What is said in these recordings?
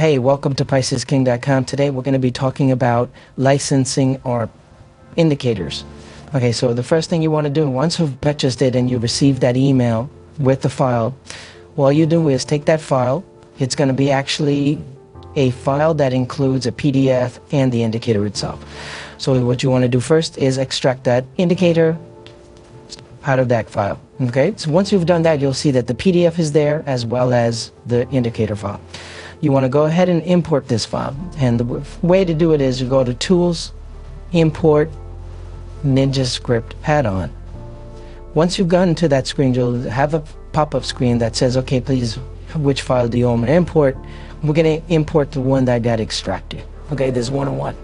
Hey, welcome to PriceIsKing.com. Today we're going to be talking about licensing or indicators. Okay, so the first thing you want to do, once you've purchased it and you receive that email with the file, all you do is take that file. It's going to be actually a file that includes a PDF and the indicator itself. So what you want to do first is extract that indicator out of that file. Okay, so once you've done that, you'll see that the PDF is there as well as the indicator file. You want to go ahead and import this file, and the way to do it is you go to Tools, Import, Ninjatrader add-on. Once you've gotten to that screen, you'll have a pop-up screen that says, okay, please, which file do you want me to import? We're going to import the one that got extracted. Okay, there's one on one.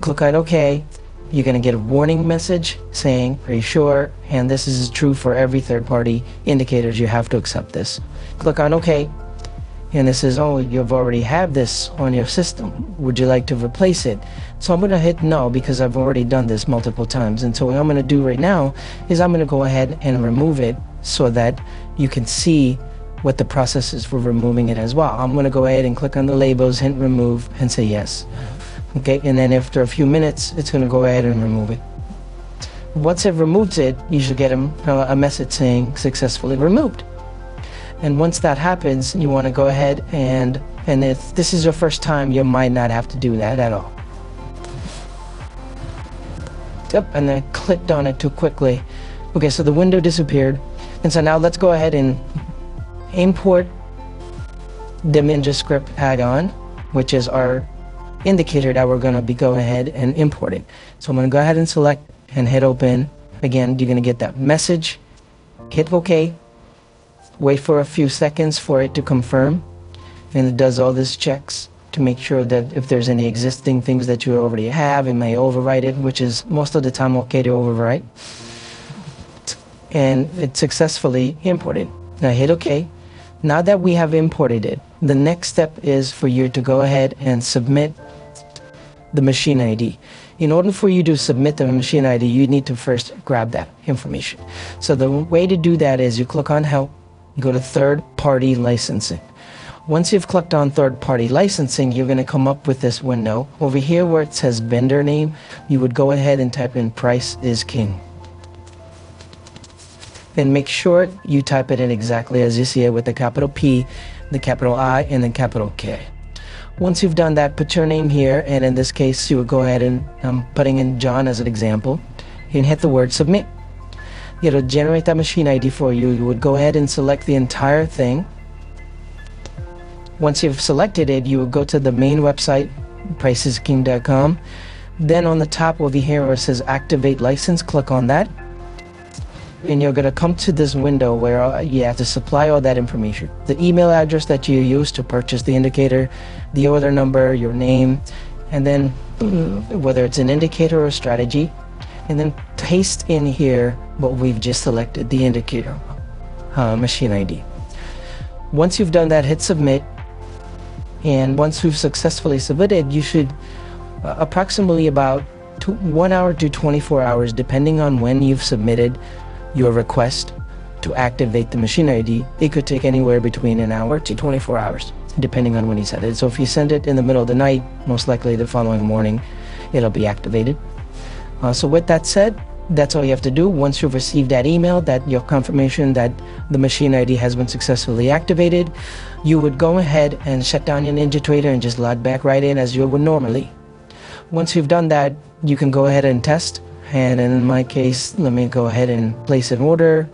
Click on OK. You're going to get a warning message saying, are you sure? And this is true for every third-party indicators. You have to accept this. Click on OK. And it says, oh, you've already have this on your system. Would you like to replace it? So I'm going to hit no because I've already done this multiple times. And so what I'm going to do right now is I'm going to go ahead and remove it so that you can see what the process is for removing it as well. I'm going to go ahead and click on the labels, hit remove, and say yes. Okay, and then after a few minutes, it's going to go ahead and remove it. Once it removes it, you should get a message saying successfully removed. And once that happens, you want to go ahead and if this is your first time, you might not have to do that at all. Yep, and then clicked on it too quickly. Okay, so the window disappeared. And so now let's go ahead and import the Ninjatrader add-on, which is our indicator that we're going to be going ahead and importing. So I'm going to go ahead and select and hit open. Again, you're going to get that message. Hit OK. Wait for a few seconds for it to confirm, and it does all these checks to make sure that if there's any existing things that you already have, it may overwrite it, which is most of the time okay to overwrite. And it's successfully imported. Now hit OK. Now that we have imported it, the next step is for you to go ahead and submit the machine ID. In order for you to submit the machine ID, you need to first grab that information. So the way to do that is you click on Help, go to third-party licensing. Once you've clicked on third-party licensing, you're going to come up with this window. Over here where it says vendor name, you would go ahead and type in PriceIsKing. And make sure you type it in exactly as you see it with the capital P, the capital I, and the capital K. Once you've done that, put your name here, and in this case, you would go ahead and I'm putting in John as an example, and hit the word submit. It'll generate that machine ID for you. You would go ahead and select the entire thing. Once you've selected it, you would go to the main website, PriceIsKing.com. Then on the top over here where it says activate license, click on that. And you're going to come to this window where you have to supply all that information. The email address that you use to purchase the indicator, the order number, your name, and then whether it's an indicator or strategy. And then paste in here what we've just selected, the indicator machine ID. Once you've done that, hit submit. And once we've successfully submitted, you should approximately about 1 hour to 24 hours, depending on when you've submitted your request to activate the machine ID. It could take anywhere between an hour to 24 hours, depending on when you send it. So if you send it in the middle of the night, most likely the following morning, it'll be activated. So with that said, that's all you have to do. Once you've received that email, that your confirmation that the machine ID has been successfully activated, you would go ahead and shut down your Ninjatrader and just log back right in as you would normally. Once you've done that, you can go ahead and test. And in my case, let me go ahead and place an order.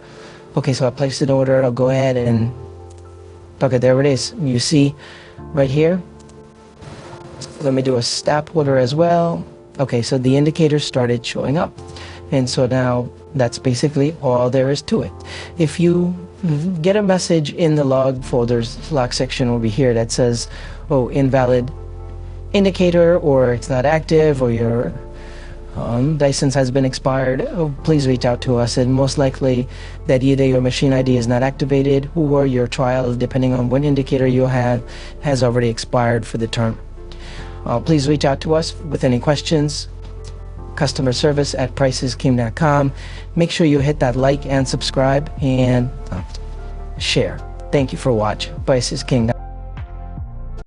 Okay, so I placed an order. I'll go ahead and, okay, there it is. You see right here. Let me do a stop order as well. Okay, so the indicator started showing up. And so now that's basically all there is to it. If you get a message in the log folders log section over here that says, oh, invalid indicator, or it's not active, or your license has been expired, oh, please reach out to us. And most likely that either your machine ID is not activated or your trial, depending on what indicator you have, has already expired for the term. Please reach out to us with any questions. Customer service at PriceIsKing.com. Make sure you hit that like and subscribe and share. Thank you for watching. PriceIsKing.com.